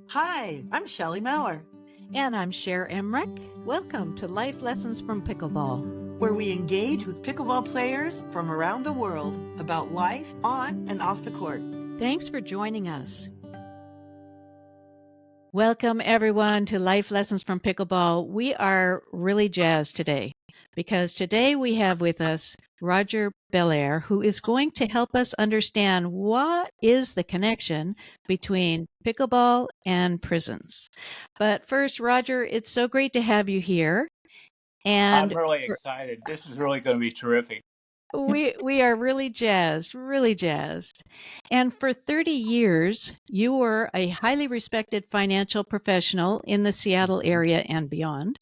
Hi, I'm Shelley Maurer, And I'm Cher Emmerich. Welcome to Life Lessons from Pickleball. where we engage with pickleball players from around the world about life on and off the court. Thanks for joining us. Welcome, everyone, to Life Lessons from Pickleball. We are really jazzed today because today we have with us Roger BelAir, who is going to help us understand what is the connection between pickleball and prisons. But first, Roger, it's so great to have you here. I'm And really excited. This is really going to be terrific. we are really jazzed, really jazzed. And for 30 years, you were a highly respected financial professional in the Seattle area and beyond.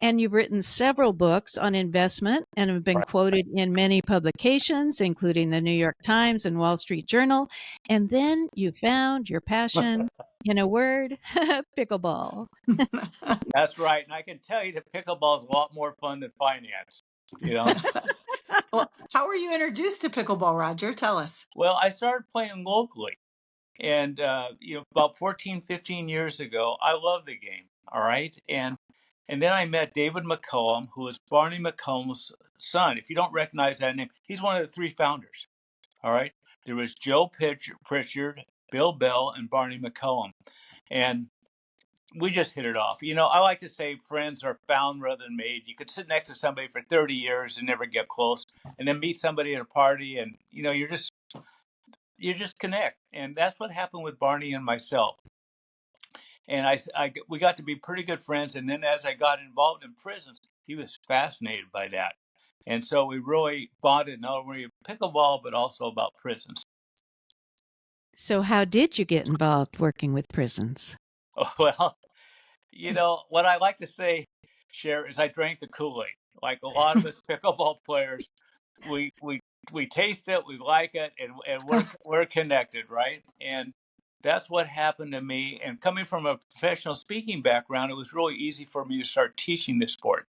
And you've written several books on investment and have been Right. quoted in many publications, including the New York Times and Wall Street Journal. And then you found your passion, in a word, pickleball. That's right. And I can tell you that pickleball is a lot more fun than finance. You know, Well, how were you introduced to pickleball, Roger? Tell us. well, I started playing locally. And, about 14, 15 years ago, I loved the game. All right. And then I met David McCollum, who was Barney McCollum's son. If you don't recognize that name, he's one of the three founders. All right. There was Joe Pritchard, Bill Bell, and Barney McCollum. And we just hit it off. I like to say friends are found rather than made. You could sit next to somebody for 30 years and never get close, and then meet somebody at a party, and you just connect. And that's what happened with Barney and myself. And we got to be pretty good friends. And then as I got involved in prisons, he was fascinated by that. And so we really bonded not only pickleball, but also about prisons. So, how did you get involved working with prisons? Well, what I like to say, Cher, is I drank the Kool-Aid. Like a lot of us pickleball players, we taste it, we like it, and we're connected, right? And that's what happened to me. And coming from a professional speaking background, it was really easy for me to start teaching the sport.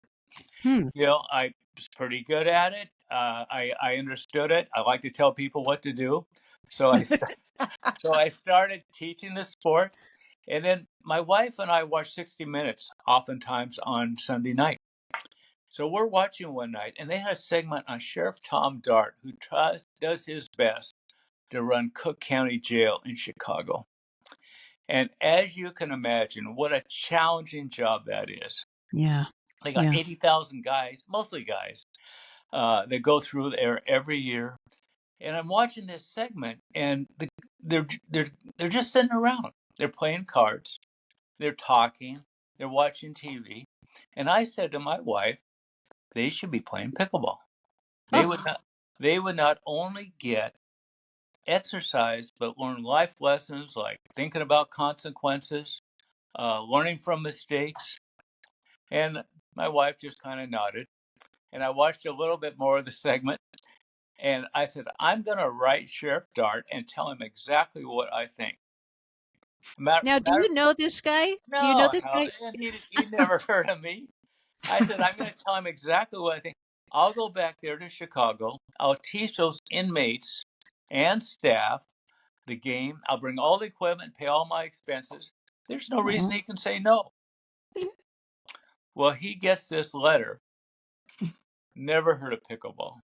Hmm. I was pretty good at it. I understood it. I like to tell people what to do. So I started teaching the sport. And then my wife and I watch 60 Minutes oftentimes on Sunday night. So we're watching one night, and they had a segment on Sheriff Tom Dart, who does his best to run Cook County Jail in Chicago. And as you can imagine, what a challenging job that is. Yeah. They got Yeah. 80,000 guys, mostly guys, that go through there every year. And I'm watching this segment, and they're just sitting around. They're playing cards. They're talking, they're watching TV. And I said to my wife, they should be playing pickleball. They would not only get exercise, but learn life lessons like thinking about consequences, learning from mistakes. And my wife just kind of nodded. And I watched a little bit more of the segment. And I said, I'm going to write Sheriff Dart and tell him exactly what I think. Now, do you know this guy? Do you know No, this no, guy? and he'd never heard of me. I said, I'm going to tell him exactly what I think. I'll go back there to Chicago. I'll teach those inmates and staff the game. I'll bring all the equipment, pay all my expenses. There's no reason he can say no. Well, he gets this letter, never heard of pickleball.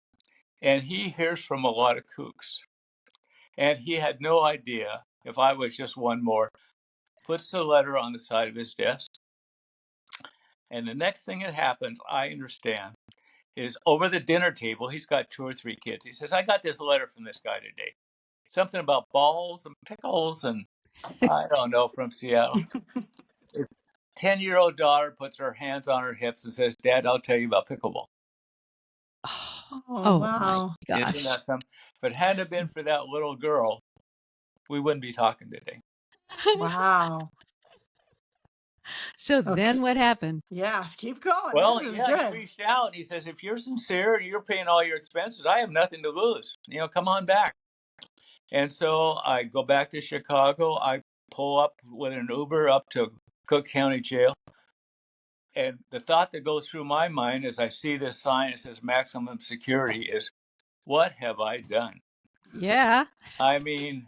And he hears from a lot of kooks. And he had no idea if I was just one more. Puts the letter on the side of his desk. And the next thing that happened, I understand, is over the dinner table, he's got 2 or 3 kids. He says, I got this letter from this guy today. Something about balls and pickles and I don't know, from Seattle. His 10-year-old daughter puts her hands on her hips and says, Dad, I'll tell you about pickleball. Oh, wow. my Isn't gosh. that something? If it hadn't been for that little girl, we wouldn't be talking today. Wow. So Okay. then what happened? Yeah, keep going. Well, This is yeah, he good. reached out and he says, if you're sincere and you're paying all your expenses, I have nothing to lose. Come on back. And so I go back to Chicago. I pull up with an Uber up to Cook County Jail. And the thought that goes through my mind as I see this sign that says maximum security is, what have I done? Yeah. I mean,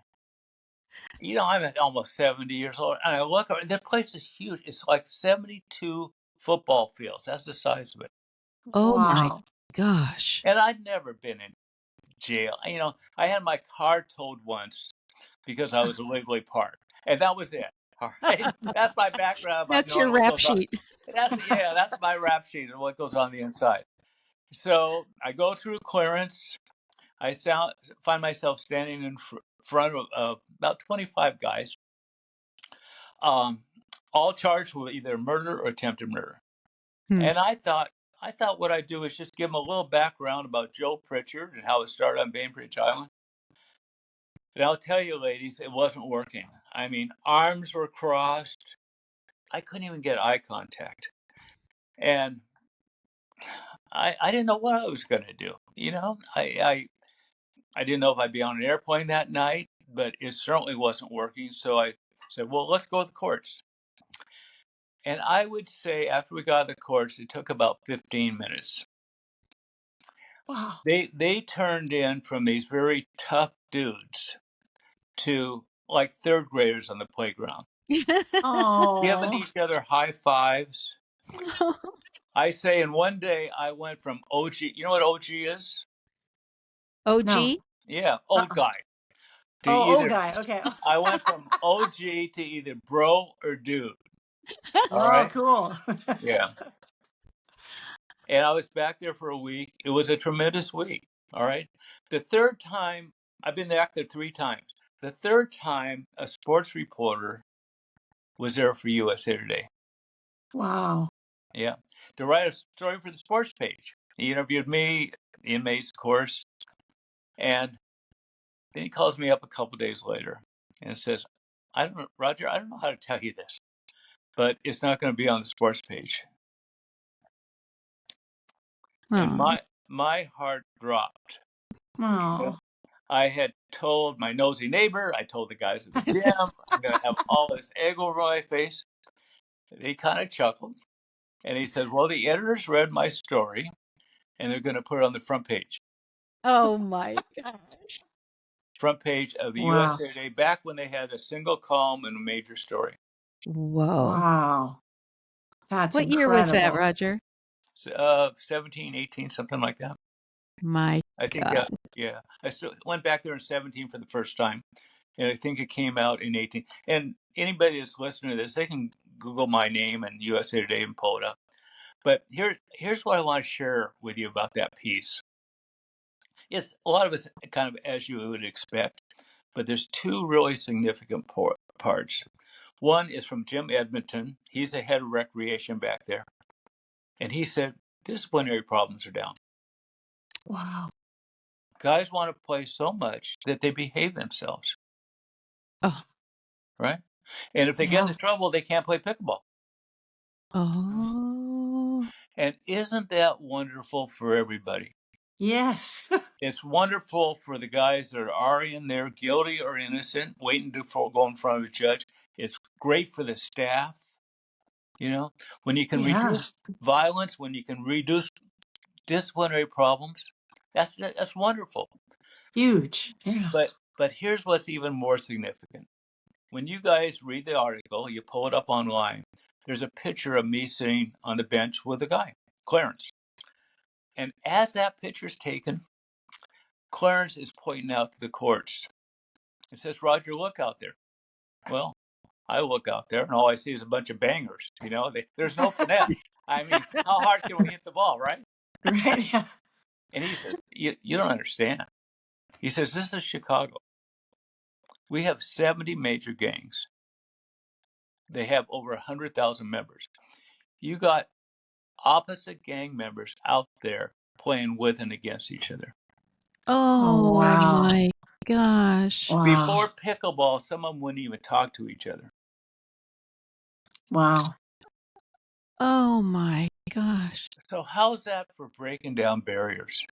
I'm at almost 70 years old, and I look, the place is huge. It's like 72 football fields. That's the size of it. Oh my Wow. gosh. And I'd never been in jail. I had my car towed once because I was illegally parked, and that was it. All right, that's my background about That's your knowing what rap goes on. sheet. That's my rap sheet and what goes on the inside. So I go through clearance. I find myself standing in front of about 25 guys, all charged with either murder or attempted murder. Hmm. And I thought what I'd do is just give them a little background about Joe Pritchard and how it started on Bainbridge Island. And I'll tell you, ladies, it wasn't working. I mean, arms were crossed. I couldn't even get eye contact. And I didn't know what I was going to do. I didn't know if I'd be on an airplane that night, but it certainly wasn't working. So I said, well, let's go to the courts. And I would say after we got to the courts, it took about 15 minutes. Wow. They turned in from these very tough dudes to like third graders on the playground, giving Oh. each other high fives. I say in one day I went from OG, you know what OG is? No. OG? Yeah, old Uh-uh. guy. To Oh, old either guy. Okay. I went from OG to either bro or dude. All Oh, right? cool. Yeah. And I was back there for a week. It was a tremendous week. All right. The third time, I've been back there 3 times. The third time, a sports reporter was there for USA Today. Wow. Yeah. To write a story for the sports page. He interviewed me, the inmates, of course. And then he calls me up a couple days later and says, Roger, I don't know how to tell you this, but it's not going to be on the sports page. And Oh. my heart dropped. Oh. I had told my nosy neighbor, I told the guys at the gym, I'm going to have all this egg over my face. He kind of chuckled. And he said, well, the editors read my story, and they're going to put it on the front page. Oh my gosh. Front page of the Wow. USA Today, back when they had a single column and a major story. Whoa. Wow. That's What year was that, incredible. Roger? 17, 18, something like that. My I think, God. yeah. I went back there in 17 for the first time, and I think it came out in 18. And anybody that's listening to this, they can Google my name and USA Today and pull it up. But here's what I want to share with you about that piece. It's a lot of it's kind of as you would expect, but there's 2 really significant parts. One is from Jim Edmonton. He's the head of recreation back there. And he said, disciplinary problems are down. Wow. Guys want to play so much that they behave themselves, Oh. right? And if they get Yeah. into trouble, they can't play pickleball. Oh. And isn't that wonderful for everybody? Yes. It's wonderful for the guys that are in there, guilty or innocent, waiting to go in front of a judge. It's great for the staff. When you can Yeah. reduce violence, when you can reduce disciplinary problems, that's wonderful. Huge. Yeah. But here's what's even more significant. When you guys read the article, you pull it up online, there's a picture of me sitting on the bench with a guy, Clarence. And as that picture's taken, Clarence is pointing out to the courts. It says, Roger, look out there. Well, I look out there, and all I see is a bunch of bangers. There's no finesse. I mean, how hard can we hit the ball, right? Right. Yeah. And he said, you don't understand. He says, this is Chicago. We have 70 major gangs. They have over 100,000 members. You got opposite gang members out there playing with and against each other. Oh wow. my gosh. Wow. Before pickleball, some of them wouldn't even talk to each other. Wow. Oh my gosh. So how's that for breaking down barriers?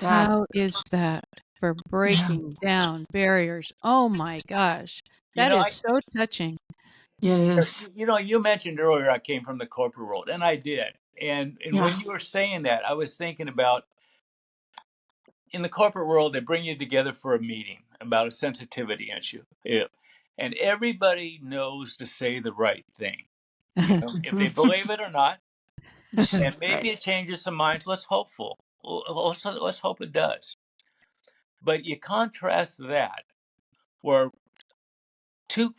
How is that for breaking down barriers? Oh my gosh. That is so touching. It is. You mentioned earlier I came from the corporate world, and I did. And Yeah. when you were saying that, I was thinking about, in the corporate world, they bring you together for a meeting about a sensitivity issue. and everybody knows to say the right thing. You know, if they believe it or not, and maybe Right. it changes some minds. Let's let's hope it does. But you contrast that, where two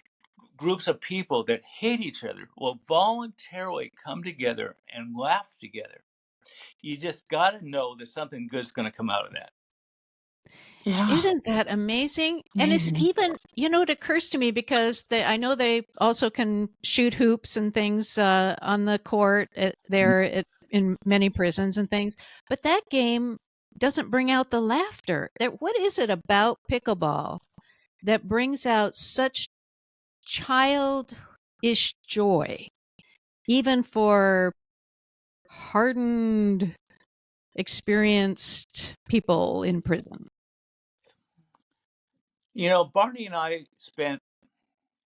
groups of people that hate each other will voluntarily come together and laugh together. You just got to know that something good's going to come out of that. Yeah. Isn't that amazing? And it's Amazing. even, it occurs to me because I know they also can shoot hoops and things on the court in many prisons and things. But that game doesn't bring out the laughter. What is it about pickleball that brings out such childish joy, even for hardened, experienced people in prison? You know, Barney and I spent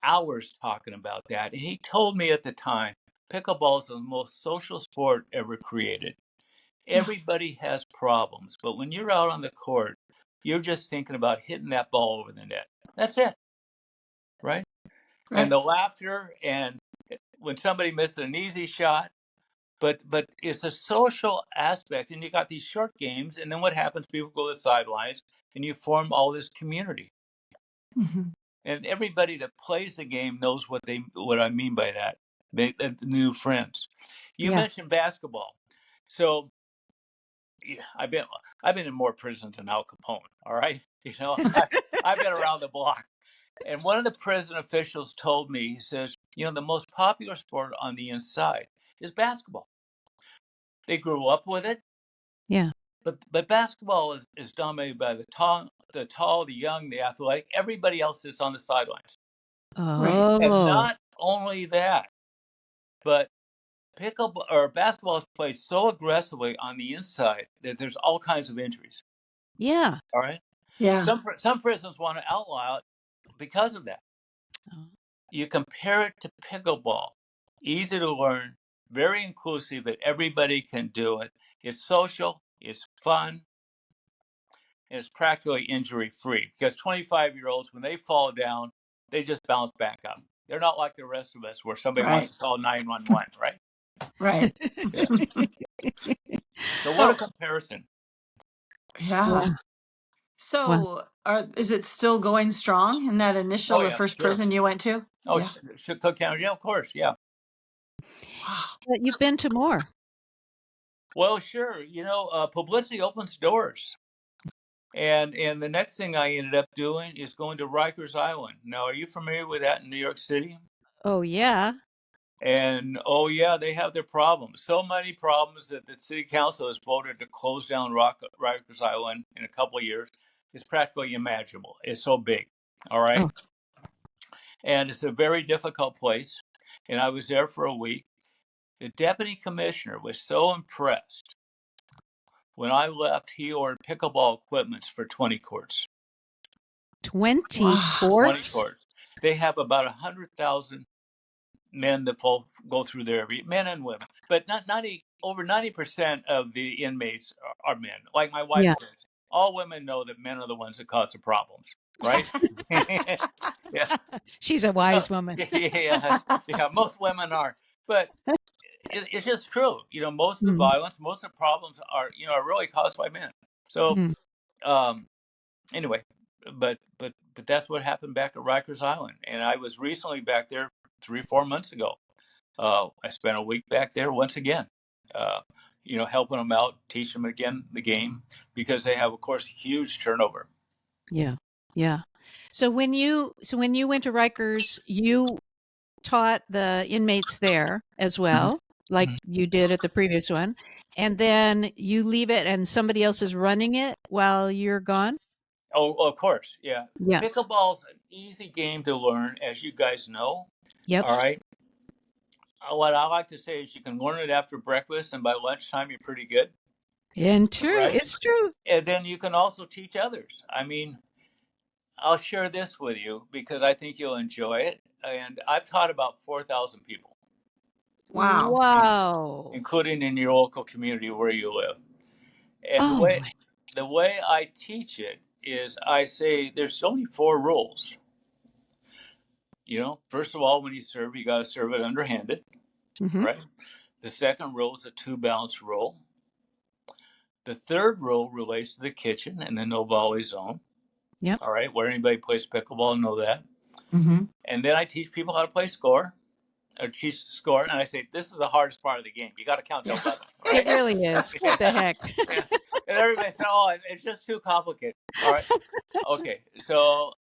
hours talking about that, and he told me at the time, pickleball is the most social sport ever created. Yeah. Everybody has problems, but when you're out on the court, you're just thinking about hitting that ball over the net. That's it, right? And Right. the laughter, and when somebody misses an easy shot, but it's a social aspect, and you got these short games, and then what happens? People go to the sidelines, and you form all this community. Mhm. And everybody that plays the game knows what I mean by that. They new friends. You Yeah. mentioned basketball, so yeah, I've been in more prisons than Al Capone. All right, I've been around the block. And one of the prison officials told me, he says, the most popular sport on the inside is basketball. They grew up with it, Yeah. but basketball is dominated by the young, the athletic. Everybody else is on the sidelines. Right. And Oh, not only that, but pickleball or basketball is played so aggressively on the inside that there's all kinds of injuries. yeah. All right, Yeah. some prisons want to outlaw it because of that. Oh, You compare it to pickleball, easy to learn, very inclusive, that everybody can do it. It's social, it's fun, and it's practically injury free. Because 25-year-olds, when they fall down, they just bounce back up. They're not like the rest of us, where somebody wants Right. to call 911, right? Right. Yeah. So what a So, comparison. yeah. wow. Wow. So, is it still going strong in that Oh the yeah, first sure. prison you went to? Oh, Yeah. Cook County, yeah, of course, yeah. Wow. But you've been to more. Well, sure. Publicity opens doors. And the next thing I ended up doing is going to Rikers Island. Now, are you familiar with that in New York City? Oh, yeah. And oh yeah, they have their problems. So many problems that the city council has voted to close down Rikers Island in a couple of years. It's practically imaginable. It's so big. All right. Oh, And it's a very difficult place. And I was there for a week. The deputy commissioner was so impressed. When I left, he ordered pickleball equipments for 20 courts. 20 Wow. 20 courts? courts. They have about 100,000 men that go through there, men and women. But over 90% of the inmates are men. Like my wife Yeah. says, all women know that men are the ones that cause the problems, right? Yeah. She's a So, wise woman. yeah, most women are. But it's just true. Most of the Mm, violence, most of the problems are really caused by men. So, mm. um, anyway, but that's what happened back at Rikers Island, and I was recently back there 3 or 4 months ago. I spent a week back there once again, uh, helping them out, teach them again the game, because they have, of course, huge turnover. Yeah. Yeah. So when you went to Rikers, you taught the inmates there as well, like Mhm. you did at the previous one, and then you leave it and somebody else is running it while you're gone? Oh, of course, yeah. Yeah. Pickleball's an easy game to learn, as you guys know. Yep. All right. What I like to say is you can learn it after breakfast, and by lunchtime you're pretty good, And true. right? It's true. And then you can also teach others. I mean, I'll share this with you because I think you'll enjoy it. And I've taught about 4,000 people, Wow. Wow. including in your local community where you live. And Oh my. the way I teach it is I say there's only 4 rules. First of all, when you serve, you got to serve it underhanded, Mm-hmm. right? The second rule is a 2-bounce rule. The third rule relates to the kitchen and the no volley zone. Yep. All right, where anybody plays pickleball know that. Mm-hmm. And then I teach people how to play score, or teach score, and I say this is the hardest part of the game. You got to count to Yeah. 11, It right? really is. What the heck? Yeah. And everybody said, "Oh, it's just too complicated." All right, okay. So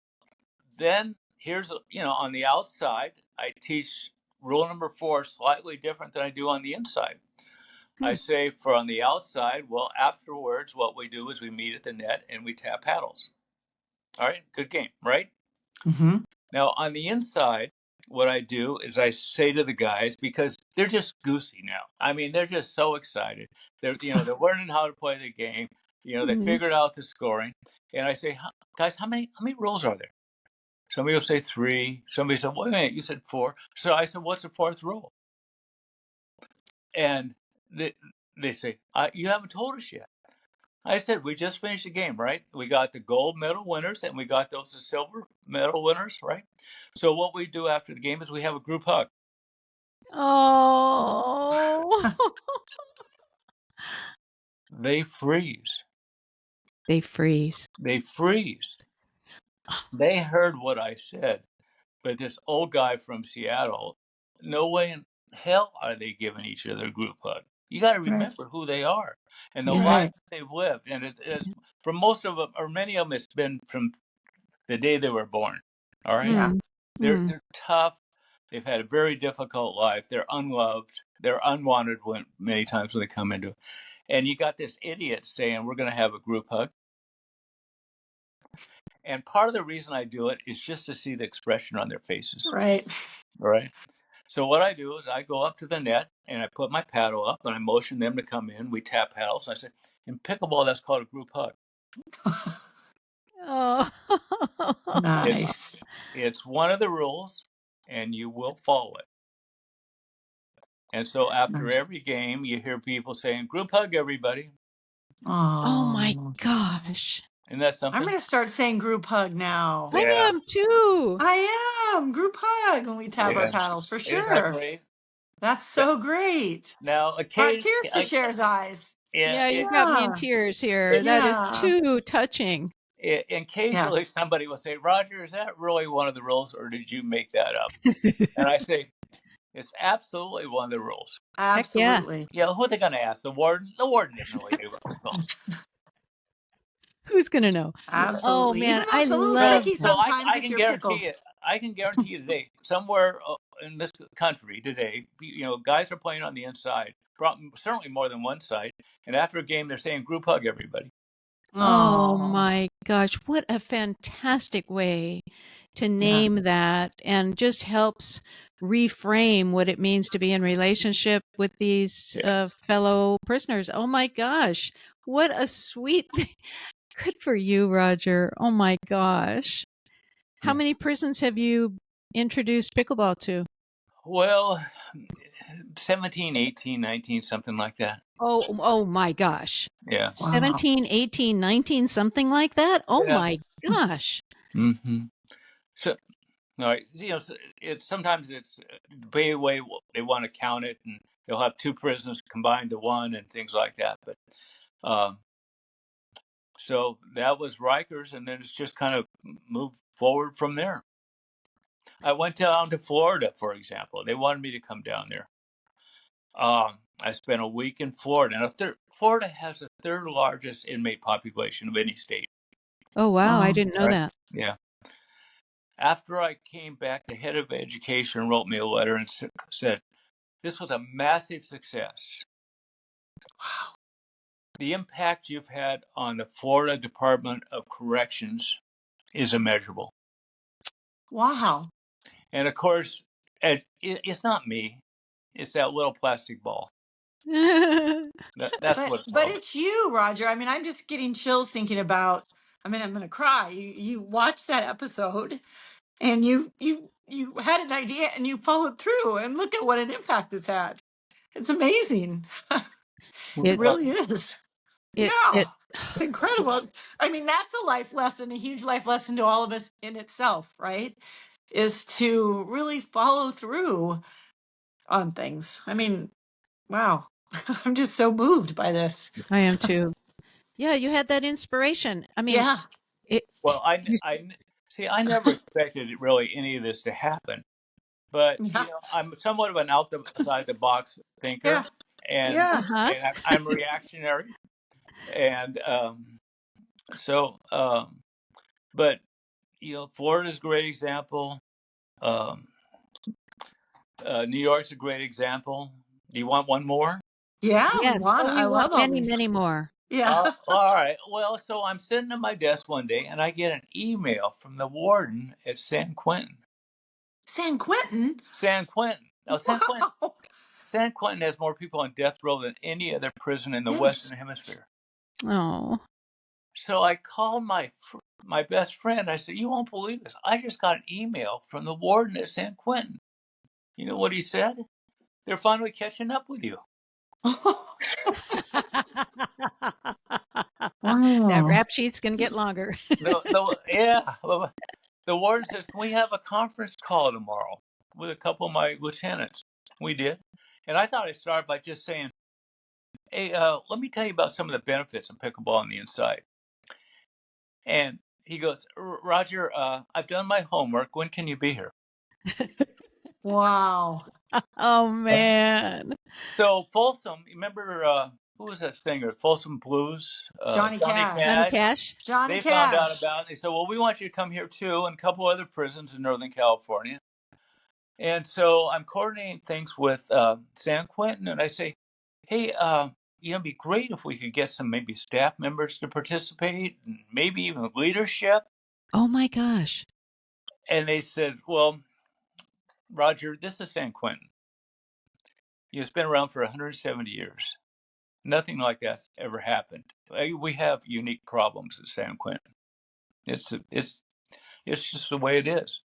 then here's on the outside, I teach rule number 4 slightly different than I do on the inside. I say for on the outside, well, afterwards, what we do is we meet at the net and we tap paddles. All right, good game, right? Mm-hmm. Now on the inside, what I do is I say to the guys, because they're just goosey now. I mean, they're just so excited. They're learning how to play the game. They Mhm. figured out the scoring, and I say, guys, how many rules are there? Somebody will say 3. Somebody said, wait a minute, you said 4. So I said, what's the 4th rule? And they say, you haven't told us yet. I said, we just finished the game, right? We got the gold medal winners and we got those silver medal winners, right? So what we do after the game is we have a group hug. Oh. They freeze. They freeze. They freeze. They heard what I said, but this old guy from Seattle, no way in hell are they giving each other a group hug. You got to remember who they are and the Yeah. life they've lived. And it's for most of them, or many of them, it's been from the day they were born. All right. Yeah. They're tough. They've had a very difficult life. They're unloved. They're unwanted many times when they come into it. And you got this idiot saying, we're going to have a group hug. And part of the reason I do it is just to see the expression on their faces. Right. All right. So what I do is I go up to the net and I put my paddle up and I motion them to come in. We tap paddles. And I say, in pickleball, that's called a group hug. Oh. Nice. It's one of the rules and you will follow it. And so after Nice. every game, you hear people saying, group hug, everybody. Oh my gosh. Isn't that something? I'm going to start saying group hug now. Yeah. I am too. I am. Group hug when we tap our Yeah. paddles, for Isn't that sure. great? That's so great. Now, Brought occasionally, tears to Cher's eyes. Yeah, you got me in Yeah. tears here. That is Yeah. too touching. occasionally somebody will say, Roger, is that really one of the rules or did you make that up? And I say, it's absolutely one of the rules. Absolutely. Yeah, who are they going to ask? The warden? The warden didn't really do it. Who's going to know? Absolutely. Oh, man, Even though I it's a little love tricky Well, sometimes I if can you're guarantee pickled. it. I can guarantee you today, somewhere in this country today, guys are playing on the inside, certainly more than one side. And after a game, they're saying, group hug everybody. Oh my gosh, what a fantastic way to name that, and just helps reframe what it means to be in relationship with these fellow prisoners. Oh my gosh, what a sweet thing. Good for you, Roger. Oh my gosh. How many prisons have you introduced pickleball to? Well, 17, 18, 19, something like that. Oh my gosh. Yeah. Wow. 17, 18, 19, something like that? Oh Yeah. my gosh. Mm-hmm. So, all right, sometimes it's the way they want to count it, and they'll have 2 prisons combined to 1 and things like that. But so that was Rikers, and then it's just kind of moved forward from there. I went down to Florida, for example. They wanted me to come down there. I spent a week in Florida, and Florida has the 3rd largest inmate population of any state. Oh, wow. I didn't know that. Yeah. After I came back, the head of education wrote me a letter and said, this was a massive success. Wow. The impact you've had on the Florida Department of Corrections is immeasurable. Wow. And of course, it's not me. It's that little plastic ball. That's what it's But all it's you, Roger. I mean, I'm just getting chills thinking about, I'm going to cry. You watched that episode and you had an idea and you followed through, and look at what an impact it's had. It's amazing. It really is. It's incredible. I mean, that's a life lesson, a huge life lesson to all of us in itself, right? is to really follow through on things. I mean, wow. I'm just so moved by this. I am too. Yeah, you had that inspiration. I mean, Yeah. Well, you I never expected really any of this to happen, but Yeah. I'm somewhat of an outside the box Yeah. thinker, and Yeah. uh-huh. I'm reactionary, and but Florida's a great example. Um, New York's a great example. Do you want one more? Yeah. We Yes. want, Oh, we I want love all many, these. many more. Yeah. All right. Well, so I'm sitting at my desk one day, and I get an email from the warden at San Quentin. San Quentin. San Quentin. Now, Wow. San Quentin has more people on death row than any other prison in the Yes. Western Hemisphere. Oh. So I called my best friend. I said, "You won't believe this. I just got an email from the warden at San Quentin." You know what he said? They're finally catching up with you. That Wow. rap sheet's gonna get longer. The warden says, "Can we have a conference call tomorrow with a couple of my lieutenants?" We did, and I thought I'd start by just saying, "Hey, let me tell you about some of the benefits of pickleball on the inside." And he goes, "Roger, I've done my homework. When can you be here?" Wow. Oh man. So Folsom, remember who was that singer? Folsom Blues, Johnny Johnny Cash. Johnny Cash. Cash. Johnny They found out Cash. about it. They said, "Well, we want you to come here too," and a couple other prisons in Northern California. And so I'm coordinating things with San Quentin, and I say, "Hey, it'd be great if we could get some maybe staff members to participate, and maybe even leadership." Oh my gosh. And they said, "Well, Roger, this is San Quentin. It's been around for 170 years. Nothing like that's ever happened. We have unique problems at San Quentin. It's just the way it is."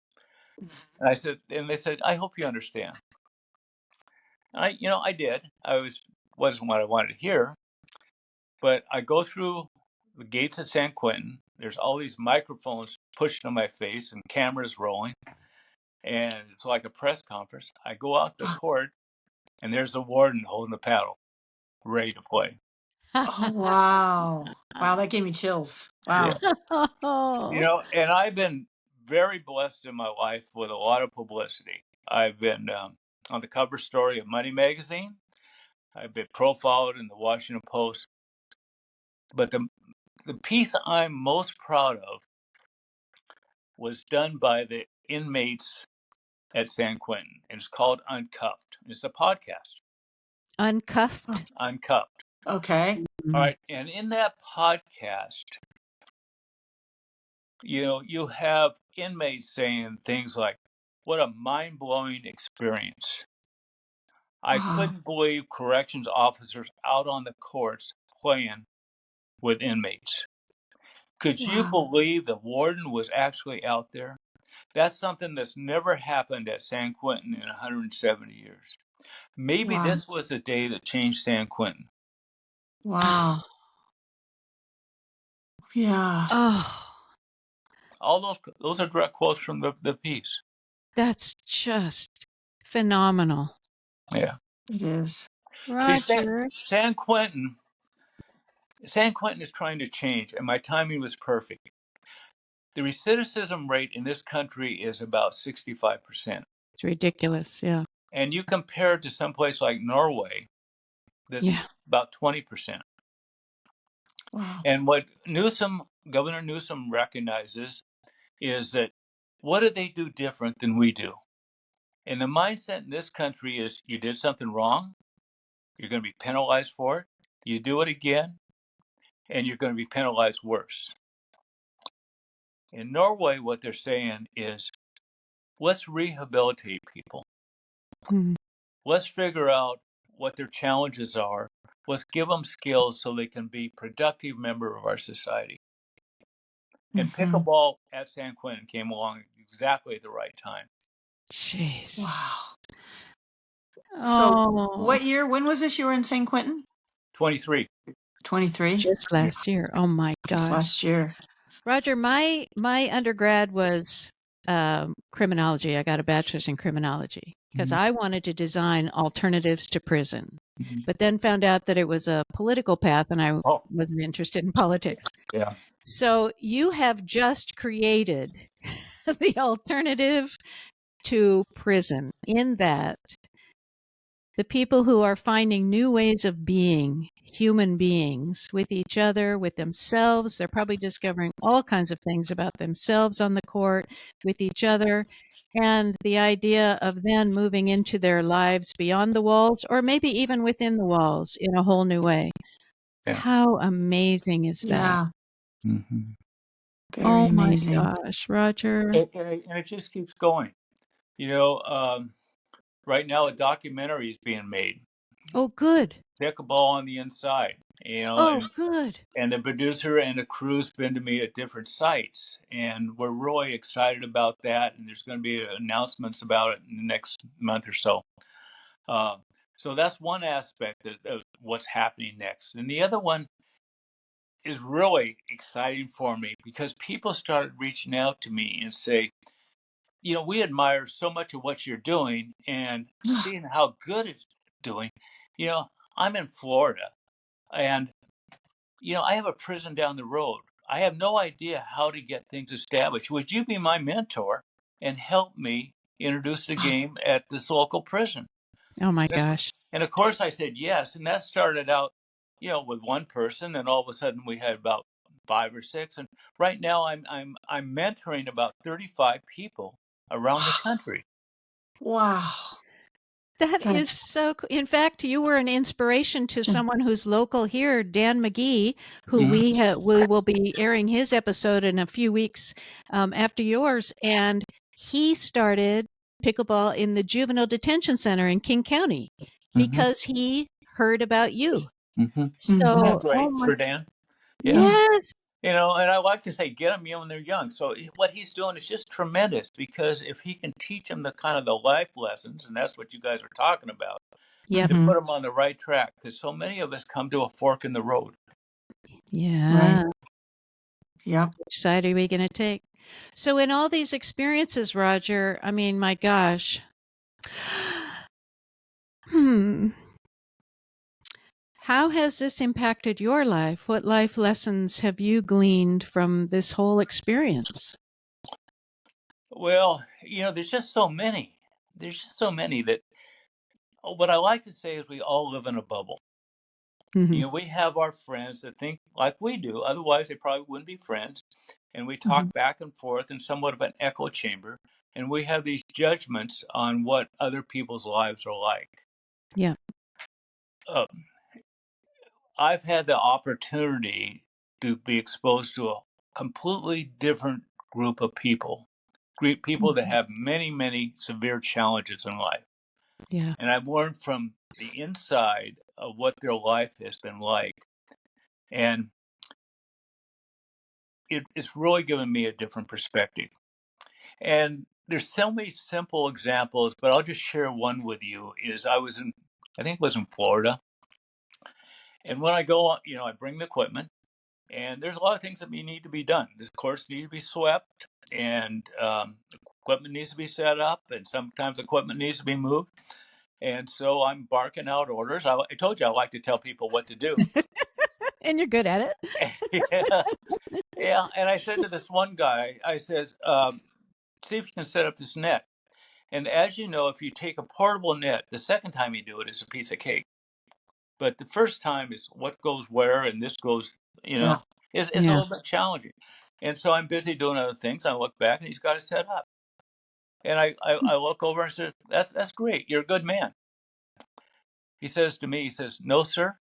And they said, "I hope you understand." And I did. Wasn't what I wanted to hear, but I go through the gates at San Quentin. There's all these microphones pushed in my face and cameras rolling, and it's like a press conference. I go out the court, and there's a warden holding the paddle, ready to play. Oh, wow. Wow. That gave me chills. Yeah. Wow. Oh. And I've been very blessed in my life with a lot of publicity. I've been on the cover story of Money Magazine. I've been profiled in the Washington Post. But the piece I'm most proud of was done by the inmates at San Quentin. And it's called Uncuffed. It's a podcast. Uncuffed. Uncuffed. Okay. All right. And in that podcast, you have inmates saying things like, "What a mind-blowing experience. I Wow. couldn't believe corrections officers out on the courts playing with inmates. Could you Wow. believe the warden was actually out there? That's something that's never happened at San Quentin in 170 years. Maybe Wow. this was the day that changed San Quentin." Wow. Yeah. Oh, All those are direct quotes from the piece. that's just phenomenal. Yeah. It is. See, Roger. San Quentin is trying to change, and my timing was perfect. The recidivism rate in this country is about 65%. It's ridiculous. Yeah. And you compare it to some place like Norway, that's Yeah. about 20%. Wow. And what Governor Newsom recognizes is that what do they do different than we do? And the mindset in this country is you did something wrong, you're going to be penalized for it. You do it again, and you're going to be penalized worse. In Norway, what they're saying is, let's rehabilitate people. Hmm. Let's figure out what their challenges are. Let's give them skills so they can be productive member of our society. And Mhm. pickleball at San Quentin came along exactly at the right time. Jeez. Wow. So Oh, when was this you were in San Quentin? 23. 23? just Yeah. last year. Oh my Just gosh. last year. Roger, my undergrad was criminology. I got a bachelor's in criminology because I wanted to design alternatives to prison, but then found out that it was a political path and I Oh, wasn't interested in politics. yeah. So you have just created the alternative to prison in that the people who are finding new ways of being human beings with each other, with themselves, they're probably discovering all kinds of things about themselves on the court, with each other. And the idea of then moving into their lives beyond the walls, or maybe even within the walls in a whole new way. Yeah. How amazing is that? Yeah. Mm-hmm. Very Oh my amazing. gosh, Roger. And it just keeps going. Right now a documentary is being made, Oh, good. Pickleball on the Inside. Oh, good. And the producer and the crew's been to me at different sites, and we're really excited about that. And there's going to be announcements about it in the next month or so. So that's one aspect of what's happening next. And the other one is really exciting for me because people started reaching out to me and say, we admire so much of what you're doing, and seeing how good it's doing. I'm in Florida, and I have a prison down the road. I have no idea how to get things established. Would you be my mentor and help me introduce the game at this local prison? Oh my That's, gosh. and of course I said yes, and that started out, with one person, and all of a sudden we had about 5 or 6, and right now I'm mentoring about 35 people around the country. Wow. That is That's so cool. In fact, you were an inspiration to someone who's local here, Dan McGee, who Mhm. we will be airing his episode in a few weeks after yours. And he started pickleball in the juvenile detention center in King County because he heard about you. Isn't So, that oh great my, for Dan? Yeah. yes. And I like to say, get them when they're young. So what he's doing is just tremendous, because if he can teach them the kind of the life lessons, and that's what you guys are talking about, Yep. to put them on the right track, because so many of us come to a fork in the road. Yeah. right. Yep. Which side are we going to take? So, in all these experiences, Roger, I mean, my gosh. How has this impacted your life? What life lessons have you gleaned from this whole experience? Well, there's just so many. There's just so many that what I like to say is we all live in a bubble. Mm-hmm. We have our friends that think like we do. Otherwise, they probably wouldn't be friends. And we Mm-hmm. talk back and forth in somewhat of an echo chamber. And we have these judgments on what other people's lives are like. Yeah. I've had the opportunity to be exposed to a completely different group of people, people that have many, many severe challenges in life. Yeah. And I've learned from the inside of what their life has been like. And it's really given me a different perspective. And there's so many simple examples, but I'll just share one with you. I think it was in Florida. And when I go on, I bring the equipment, and there's a lot of things that need to be done. The courts need to be swept, and equipment needs to be set up, and sometimes equipment needs to be moved. And so I'm barking out orders. I told you I like to tell people what to do. And you're good at it. Yeah. Yeah. And I said to this one guy, I said, see if you can set up this net. And as you know, if you take a portable net, the second time you do it, it's a piece of cake. But the first time is what goes where, and this goes, Yeah. it's a Yeah. little bit challenging. And so I'm busy doing other things. I look back, and he's got it set up. And I look over and said, that's great. You're a good man. He says to me, no, sir.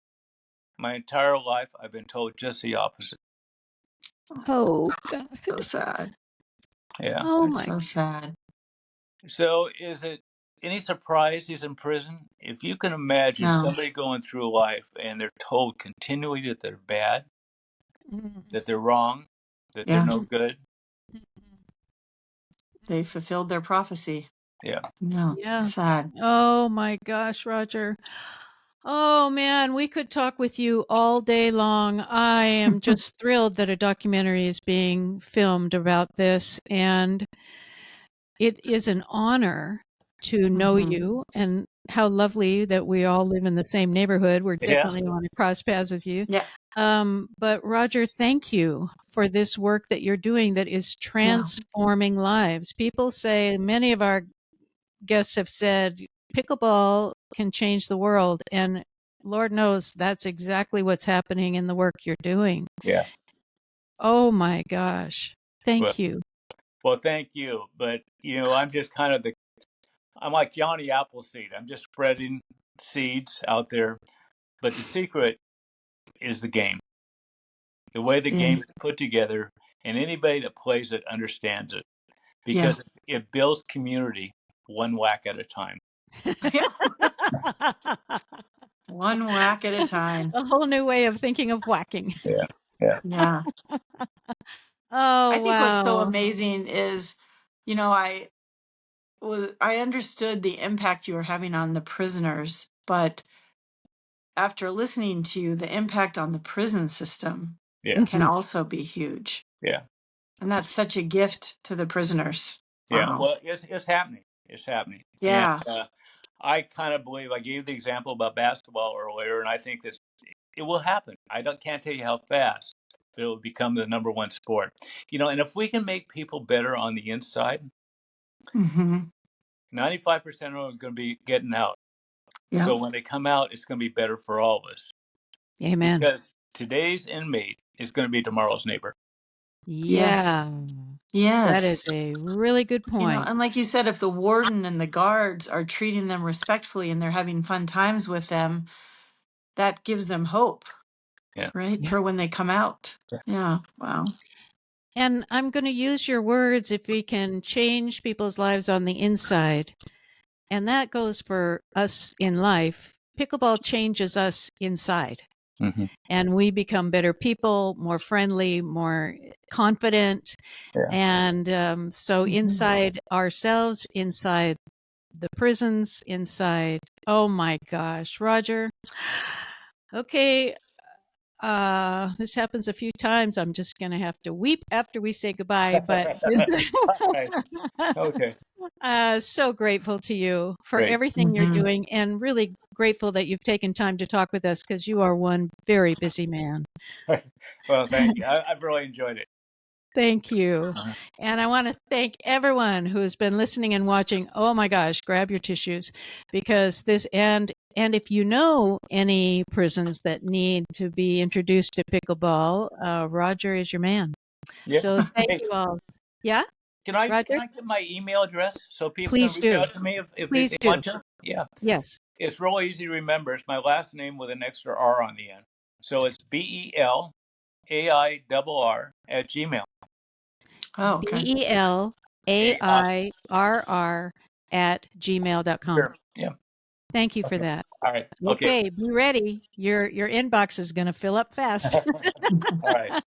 My entire life, I've been told just the opposite. Oh, God. So sad. Yeah. Oh, That's my. so sad. So is it any surprise he's in prison? If you can imagine No. somebody going through life and they're told continually that they're bad, that they're wrong, that they're Yeah. no good. They fulfilled their prophecy. Yeah. No. Yeah. Sad. Oh, my gosh, Roger. Oh, man, we could talk with you all day long. I am just thrilled that a documentary is being filmed about this. And it is an honor to know Mhm. you, and how lovely that we all live in the same neighborhood. We're Yeah. definitely want to cross paths with you. Yeah. But Roger, thank you for this work that you're doing that is transforming lives. People say, many of our guests have said, pickleball can change the world. And Lord knows that's exactly what's happening in the work you're doing. Yeah. Oh my gosh. Well, Thank you. well, thank you. But, I'm just kind of I'm like Johnny Appleseed. I'm just spreading seeds out there. But the secret is the game. The way the Yeah. game is put together, and anybody that plays it understands it, Yeah. because it builds community one whack at a time. Yeah. One whack at a time. A whole new way of thinking of whacking. Yeah. Yeah. Yeah. I Oh, think what's so wow. amazing is, I understood the impact you were having on the prisoners, but after listening to you, the impact on the prison system Yeah. can also be huge. Yeah. And that's such a gift to the prisoners. Yeah. Wow. Well, it's happening. It's happening. And Yeah. I kind of believe, I gave the example about basketball earlier, and I think it will happen. Can't tell you how fast, but it will become the number one sport. And if we can make people better on the inside, Mm-hmm. 95% of them are going to be getting out. Yeah. So when they come out, it's going to be better for all of us. Amen. Because today's inmate is going to be tomorrow's neighbor. Yes. Yeah. That is Yes. a really good point. And like you said, if the warden and the guards are treating them respectfully and they're having fun times with them, that gives them hope, Yeah. right? Yeah. For when they come out. Yeah. Wow. And I'm going to use your words, if we can change people's lives on the inside. And that goes for us in life. Pickleball changes us inside. Mm-hmm. And we become better people, more friendly, more confident. Yeah. And so inside ourselves, inside the prisons, inside, oh my gosh, Roger. Okay, this happens a few times. I'm just going to have to weep after we say goodbye, but Right. Okay. so grateful to you for Great. everything you're doing, and really grateful that you've taken time to talk with us, because you are one very busy man. Well, thank you. I've really enjoyed it. Thank you. Uh-huh. And I want to thank everyone who has been listening and watching. Oh my gosh, grab your tissues, because and if you know any prisons that need to be introduced to pickleball, Roger is your man. Yeah. So thank Hey, you all. Yeah, can I Roger? get my email address so people can Please reach do. out to me if they Please do. want to? Yeah. Yes. It's real easy to remember. It's my last name with an extra R on the end. So it's BELAIRR at Gmail. Oh, okay. BELAIRR at gmail.com. Sure. Yeah. Thank you for Okay. that. All right. Okay. Okay, be ready. Your inbox is going to fill up fast. All right.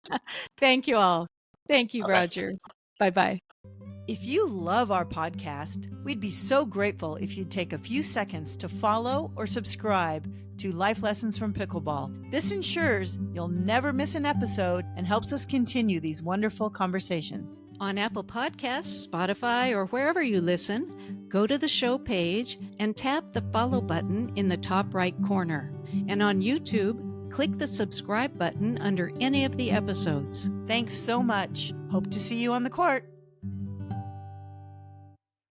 Thank you all. Thank you, Bye-bye. Roger. Bye-bye. If you love our podcast, we'd be so grateful if you'd take a few seconds to follow or subscribe to Life Lessons from Pickleball. This ensures you'll never miss an episode and helps us continue these wonderful conversations. On Apple Podcasts, Spotify, or wherever you listen, go to the show page and tap the follow button in the top right corner. And on YouTube, click the subscribe button under any of the episodes. Thanks so much. Hope to see you on the court.